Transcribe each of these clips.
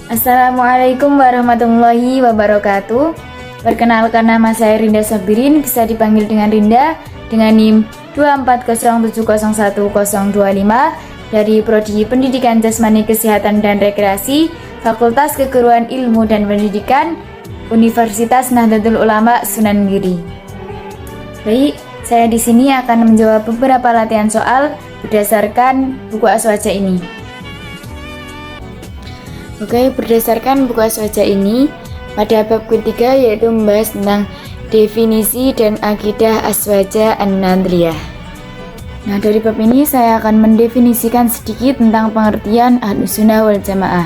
Assalamualaikum warahmatullahi wabarakatuh. Perkenalkan, nama saya Rinda Sabirin, bisa dipanggil dengan Rinda, dengan NIM 240701025 dari Prodi Pendidikan Jasmani Kesehatan dan Rekreasi, Fakultas Keguruan Ilmu dan Pendidikan, Universitas Nahdlatul Ulama Sunan Giri. Baik, saya di sini akan menjawab beberapa latihan soal berdasarkan buku Aswaja ini. Oke, berdasarkan buku Aswaja ini, pada bab ketiga yaitu membahas tentang definisi dan akidah Aswaja An-Nadliyah. Nah, dari bab ini saya akan mendefinisikan sedikit tentang pengertian Ahlus Sunnah wal Jamaah.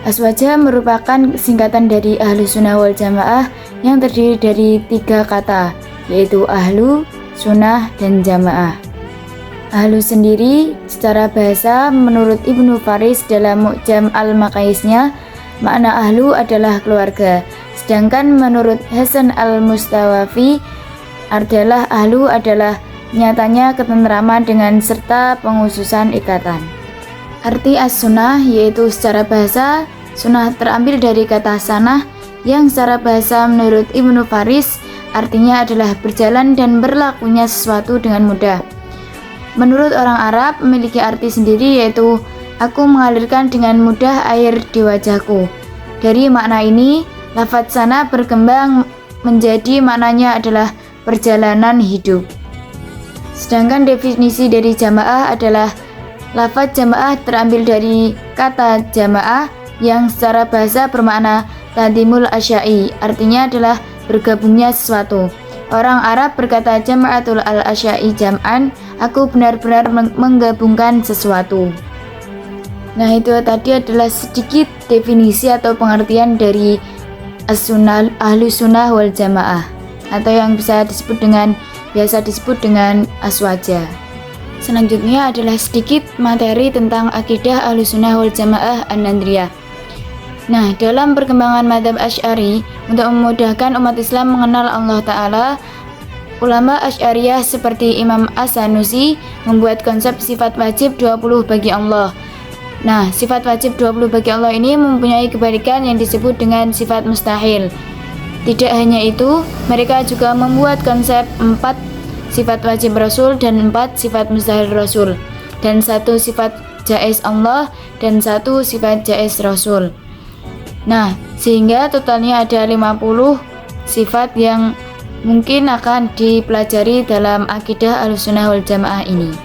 Aswaja merupakan singkatan dari Ahlus Sunnah wal Jamaah yang terdiri dari 3 kata, yaitu Ahlu, Sunnah, dan Jamaah. Ahlu sendiri secara bahasa menurut Ibnu Faris dalam Mu'jam al-Maqayisnya, makna ahlu adalah keluarga. Sedangkan menurut Hasan al-Mustawafi adalah ahlu adalah nyatanya ketentraman dengan serta pengususan ikatan. Arti as-sunnah yaitu secara bahasa, sunnah terambil dari kata sanah yang secara bahasa menurut Ibnu Faris artinya adalah berjalan dan berlakunya sesuatu dengan mudah. Menurut orang Arab memiliki arti sendiri yaitu aku mengalirkan dengan mudah air di wajahku. Dari makna ini, lafadz sana berkembang menjadi maknanya adalah perjalanan hidup. Sedangkan definisi dari jamaah adalah lafadz jamaah terambil dari kata jamaah yang secara bahasa bermakna tadimul asyai, artinya adalah bergabungnya sesuatu. Orang Arab berkata jama'atul al-asyai jam'an, aku benar-benar menggabungkan sesuatu. Nah, itu tadi adalah sedikit definisi atau pengertian dari as-sunnah, Ahlus Sunnah wal Jamaah, atau yang biasa disebut dengan Aswaja. Selanjutnya adalah sedikit materi tentang akidah Ahlus Sunnah wal Jamaah An-Nadliyah. Nah, dalam perkembangan mazhab Asy'ari untuk memudahkan umat Islam mengenal Allah Ta'ala, ulama Asy'ariyah seperti Imam As-Sanusi membuat konsep sifat wajib 20 bagi Allah. Nah, sifat wajib 20 bagi Allah ini mempunyai kebalikan yang disebut dengan sifat mustahil. Tidak hanya itu, mereka juga membuat konsep 4 sifat wajib Rasul dan 4 sifat mustahil Rasul, dan 1 sifat jaiz Allah dan 1 sifat jaiz Rasul. Nah, sehingga totalnya ada 50 sifat yang mungkin akan dipelajari dalam akidah Ahlus Sunnah wal Jamaah ini.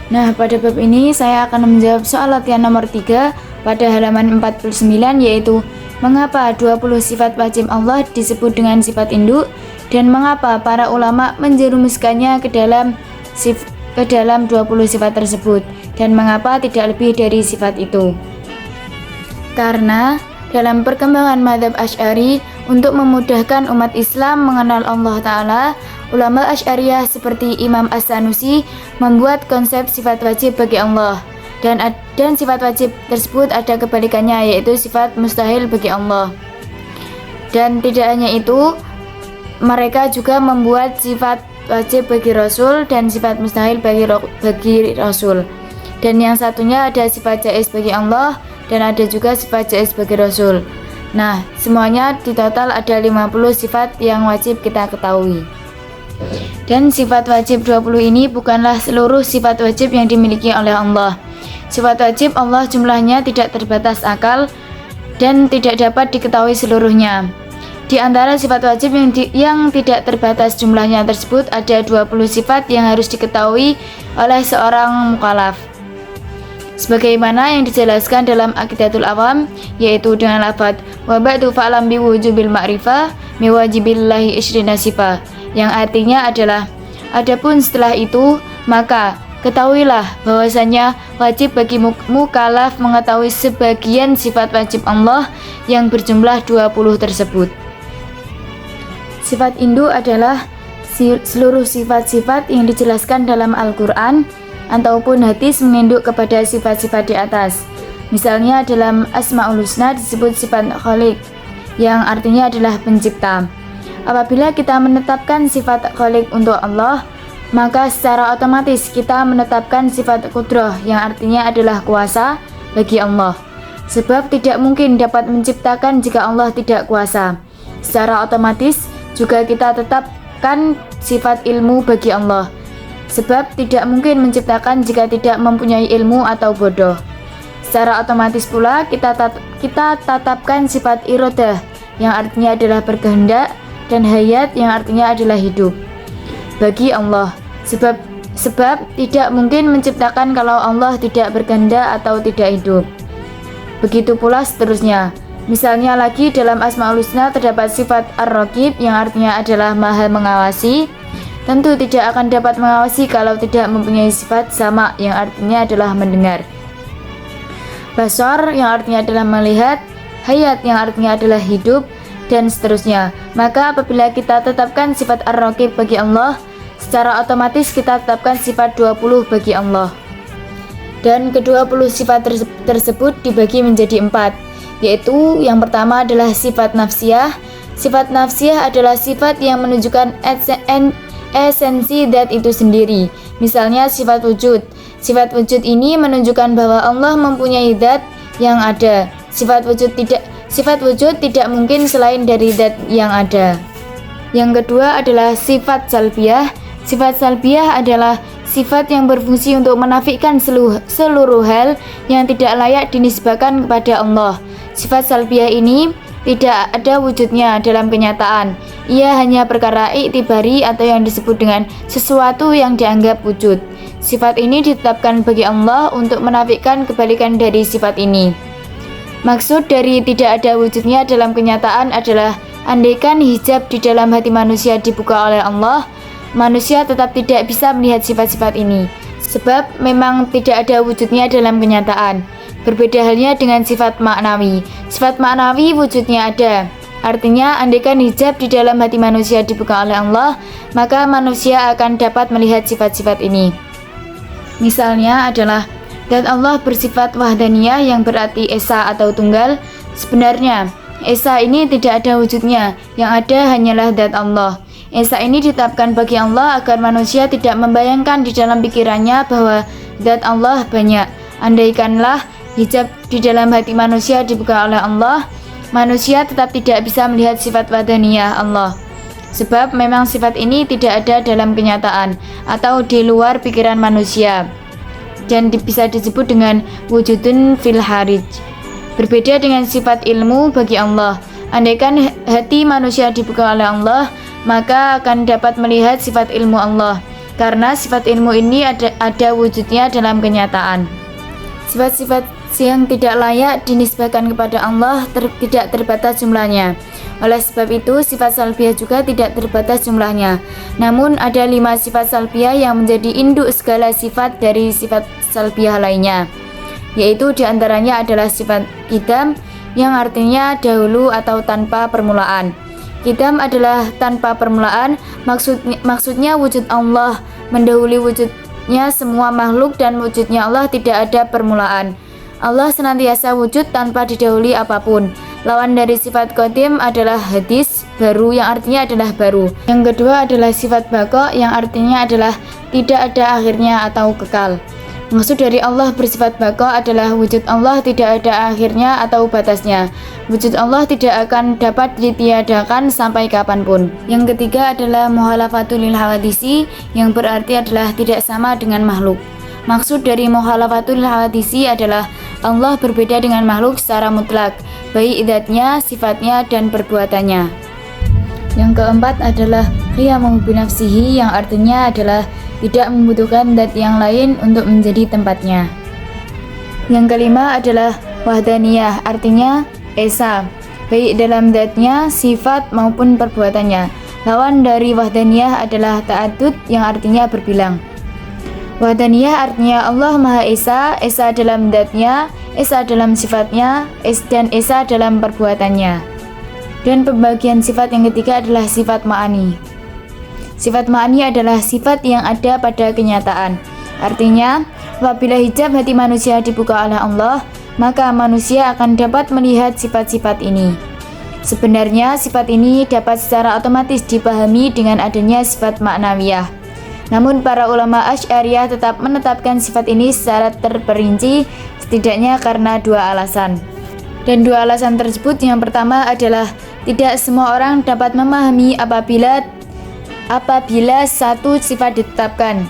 Nah, pada bab ini saya akan menjawab soal latihan nomor 3 pada halaman 49, yaitu mengapa 20 sifat wajib Allah disebut dengan sifat induk dan mengapa para ulama menjerumuskannya ke dalam 20 sifat tersebut, dan mengapa tidak lebih dari sifat itu. Karena dalam perkembangan mazhab Asy'ari untuk memudahkan umat Islam mengenal Allah Ta'ala, ulama Asy'ariyah seperti Imam As-Sanusi membuat konsep sifat wajib bagi Allah, dan sifat wajib tersebut ada kebalikannya, yaitu sifat mustahil bagi Allah. Dan tidak hanya itu, mereka juga membuat sifat wajib bagi Rasul dan sifat mustahil bagi Rasul, dan yang satunya ada sifat jaiz bagi Allah dan ada juga sifat jaiz bagi Rasul. Nah, semuanya di total ada 50 sifat yang wajib kita ketahui. Dan sifat wajib 20 ini bukanlah seluruh sifat wajib yang dimiliki oleh Allah. Sifat wajib Allah jumlahnya tidak terbatas akal dan tidak dapat diketahui seluruhnya. Di antara sifat wajib yang tidak terbatas jumlahnya tersebut ada 20 sifat yang harus diketahui oleh seorang mukallaf, sebagaimana yang dijelaskan dalam Aqidatul Awam, yaitu dengan lafadz wa ba'du fa'lam bi wujubil ma'rifah mi wajibillahi ishrina sifah, yang artinya adalah adapun setelah itu maka ketahuilah bahwasanya wajib bagi mukallaf mengetahui sebagian sifat wajib Allah yang berjumlah 20 tersebut. Sifat induk adalah seluruh sifat-sifat yang dijelaskan dalam Al-Quran ataupun hadis meninduk kepada sifat-sifat di atas. Misalnya dalam Asmaul Husna disebut sifat Khaliq, yang artinya adalah pencipta. Apabila kita menetapkan sifat Khaliq untuk Allah, maka secara otomatis kita menetapkan sifat Qudrah, yang artinya adalah kuasa bagi Allah. Sebab tidak mungkin dapat menciptakan jika Allah tidak kuasa. Secara otomatis juga kita tetapkan sifat ilmu bagi Allah. Sebab tidak mungkin menciptakan jika tidak mempunyai ilmu atau bodoh. Secara otomatis pula kita tetapkan sifat iradah yang artinya adalah berkehendak dan hayat yang artinya adalah hidup bagi Allah. Sebab tidak mungkin menciptakan kalau Allah tidak berkehendak atau tidak hidup. Begitu pula seterusnya. Misalnya lagi dalam Asmaul Husna terdapat sifat Ar-Raqib yang artinya adalah Maha mengawasi. Tentu tidak akan dapat mengawasi kalau tidak mempunyai sifat Sama yang artinya adalah mendengar. Basar yang artinya adalah melihat, hayat yang artinya adalah hidup, dan seterusnya. Maka apabila kita tetapkan sifat Ar-Raqib bagi Allah, secara otomatis kita tetapkan sifat 20 bagi Allah. Dan ke-20 sifat tersebut dibagi menjadi 4, yaitu yang pertama adalah sifat nafsiyah. Sifat nafsiyah adalah sifat yang menunjukkan esensi zat itu sendiri. Misalnya sifat wujud. Sifat wujud ini menunjukkan bahwa Allah mempunyai zat yang ada. Sifat wujud tidak mungkin selain dari zat yang ada. Yang kedua adalah sifat salbiyah. Sifat salbiyah adalah sifat yang berfungsi untuk menafikan seluruh hal yang tidak layak dinisbahkan kepada Allah. Sifat salbiyah ini tidak ada wujudnya dalam kenyataan. Ia hanya perkara iktibari atau yang disebut dengan sesuatu yang dianggap wujud. Sifat ini ditetapkan bagi Allah untuk menafikan kebalikan dari sifat ini. Maksud dari tidak ada wujudnya dalam kenyataan adalah andaikan hijab di dalam hati manusia dibuka oleh Allah, manusia tetap tidak bisa melihat sifat-sifat ini, sebab memang tidak ada wujudnya dalam kenyataan. Berbeda halnya dengan sifat maknawi. Sifat maknawi wujudnya ada. Artinya, andaikan hijab di dalam hati manusia dibuka oleh Allah, maka manusia akan dapat melihat sifat-sifat ini. Misalnya adalah zat Allah bersifat wahdaniyah yang berarti esa atau tunggal. Sebenarnya, esa ini tidak ada wujudnya, yang ada hanyalah zat Allah. Esa ini ditetapkan bagi Allah agar manusia tidak membayangkan di dalam pikirannya bahwa zat Allah banyak. Andaikanlah hijab di dalam hati manusia dibuka oleh Allah, manusia tetap tidak bisa melihat sifat wahdaniyah Allah. Sebab memang sifat ini tidak ada dalam kenyataan atau di luar pikiran manusia, dan bisa disebut dengan wujudun fil harij. Berbeda dengan sifat ilmu bagi Allah. Andaikan hati manusia dibuka oleh Allah, maka akan dapat melihat sifat ilmu Allah, karena sifat ilmu ini ada wujudnya dalam kenyataan. Sifat-sifat yang tidak layak dinisbahkan kepada Allah tidak terbatas jumlahnya. Oleh sebab itu, sifat salbiyah juga tidak terbatas jumlahnya. Namun ada 5 sifat salbiyah yang menjadi induk segala sifat dari sifat salbiyah lainnya, yaitu diantaranya adalah sifat qidam yang artinya dahulu atau tanpa permulaan. Qidam adalah tanpa permulaan, maksudnya wujud Allah mendahului wujudnya semua makhluk, dan wujudnya Allah tidak ada permulaan. Allah senantiasa wujud tanpa didahului apapun. Lawan dari sifat qadim adalah hadis, baru yang artinya adalah baru. Yang kedua adalah sifat baqa yang artinya adalah tidak ada akhirnya atau kekal. Maksud dari Allah bersifat baqa adalah wujud Allah tidak ada akhirnya atau batasnya. Wujud Allah tidak akan dapat ditiadakan sampai kapanpun. Yang ketiga adalah muhalafatul lil hawadisi yang berarti adalah tidak sama dengan makhluk. Maksud dari muhalafatul hawadisi adalah Allah berbeda dengan makhluk secara mutlak, baik zatnya, sifatnya, dan perbuatannya. Yang keempat adalah qiyamuhu binafsihi yang artinya adalah tidak membutuhkan zat yang lain untuk menjadi tempatnya. Yang kelima adalah wahdaniyah, artinya esa, baik dalam zatnya, sifat, maupun perbuatannya. Lawan dari wahdaniyah adalah ta'addud yang artinya berbilang. Wahdaniyah artinya Allah Maha Esa, Esa dalam zatnya, Esa dalam sifatnya, dan Esa dalam perbuatannya. Dan pembagian sifat yang ketiga adalah sifat ma'ani. Sifat ma'ani adalah sifat yang ada pada kenyataan. Artinya, apabila hijab hati manusia dibuka oleh Allah, maka manusia akan dapat melihat sifat-sifat ini. Sebenarnya sifat ini dapat secara otomatis dipahami dengan adanya sifat maknawiyah. Namun para ulama Asy'ariyah tetap menetapkan sifat ini secara terperinci, setidaknya karena 2 alasan. Dan dua alasan tersebut, yang pertama adalah tidak semua orang dapat memahami apabila satu sifat ditetapkan,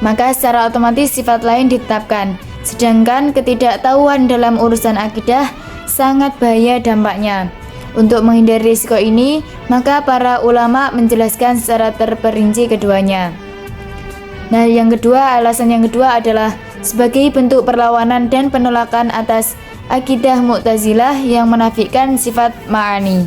maka secara otomatis sifat lain ditetapkan. Sedangkan ketidaktahuan dalam urusan akidah sangat bahaya dampaknya. Untuk menghindari risiko ini, maka para ulama menjelaskan secara terperinci keduanya. Nah, alasan yang kedua adalah sebagai bentuk perlawanan dan penolakan atas akidah Mu'tazilah yang menafikan sifat ma'ani.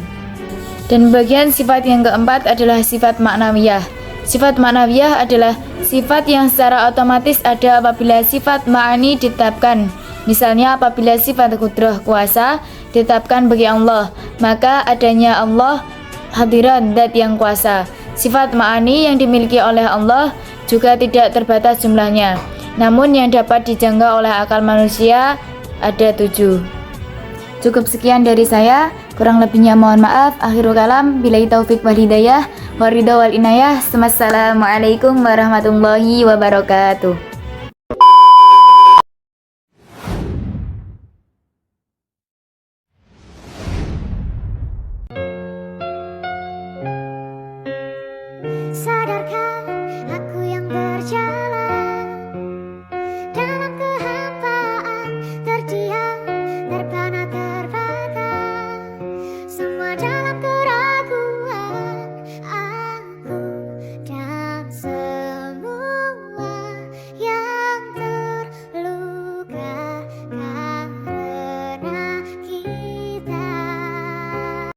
Dan bagian sifat yang keempat adalah sifat maknawiyah. Sifat maknawiyah adalah sifat yang secara otomatis ada apabila sifat ma'ani ditetapkan. Misalnya apabila sifat qudrah kuasa ditetapkan bagi Allah, maka adanya Allah hadiran zat yang kuasa. Sifat ma'ani yang dimiliki oleh Allah juga tidak terbatas jumlahnya, namun yang dapat dijangkau oleh akal manusia ada 7. Cukup sekian dari saya, kurang lebihnya mohon maaf. Akhirul kalam, billahi taufik wal hidayah, waridha wal inayah. Wassalamualaikum warahmatullahi wabarakatuh. Sadarkah